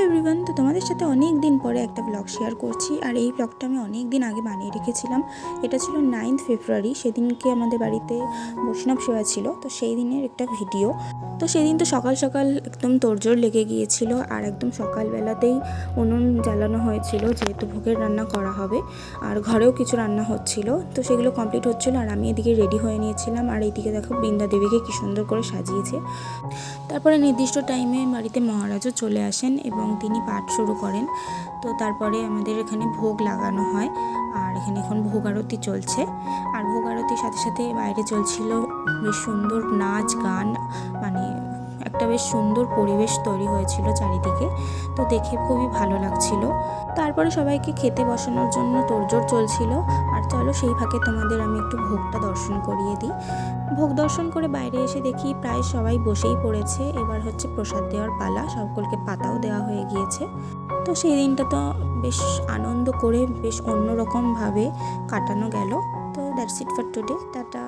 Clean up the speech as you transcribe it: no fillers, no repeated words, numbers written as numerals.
Everyone, তো তোমাদের সাথে অনেক দিন পরে একটা ব্লগ শেয়ার করছি। আর এই ব্লগটা আমি অনেক দিন আগে বানিয়ে রেখেছিলাম। এটা ছিল 9th ফেব্রুয়ারি। সেদিনকে আমাদের বাড়িতে বৈষ্ণব সেবা ছিল, তো সেই দিনের একটা ভিডিও। তো সেদিন তো সকাল সকাল একদম তোড়জোড় লেগে গিয়েছিল, আর একদম সকালবেলাতেই উনুন জ্বালানো হয়েছিল, যেহেতু ভোগের রান্না করা হবে। আর ঘরেও কিছু রান্না হচ্ছিল, তো সেগুলো কমপ্লিট হচ্ছিল। আর আমি এদিকে রেডি হয়ে নিয়েছিলাম। আর এইদিকে দেখো বৃন্দা দেবীকে কি সুন্দর করে সাজিয়েছে। তারপরে নির্দিষ্ট টাইমে বাড়িতে মহারাজও চলে আসেন এবং তিনি পাঠ শুরু করেন। তো তারপরে আমাদের এখানে ভোগ লাগানো হয়। আর এখানে এখন ভোগ আরতি চলছে। আর ভোগ আরতির সাথে সাথে বাইরে চলছিল বেশ সুন্দর নাচ গান, মানে একটা বেশ সুন্দর পরিবেশ তৈরি হয়েছিল চারিদিকে। তো দেখে খুবই ভালো লাগছিল। তারপরে সবাইকে খেতে বসানোর জন্য তোড়জোড় চলছিল। আর চলো সেই ফাঁকে তোমাদের আমি একটু ভোগটা দর্শন করিয়ে দিই। ভোগ দর্শন করে বাইরে এসে দেখি প্রায় সবাই বসেই পড়েছে। এবার হচ্ছে প্রসাদ দেওয়ার পালা, সকলকে পাতাও দেওয়া হয়ে গিয়েছে। তো সেই দিনটা তো বেশ আনন্দ করে বেশ অন্যরকমভাবে কাটানো গেল। তো that's it for today, tata.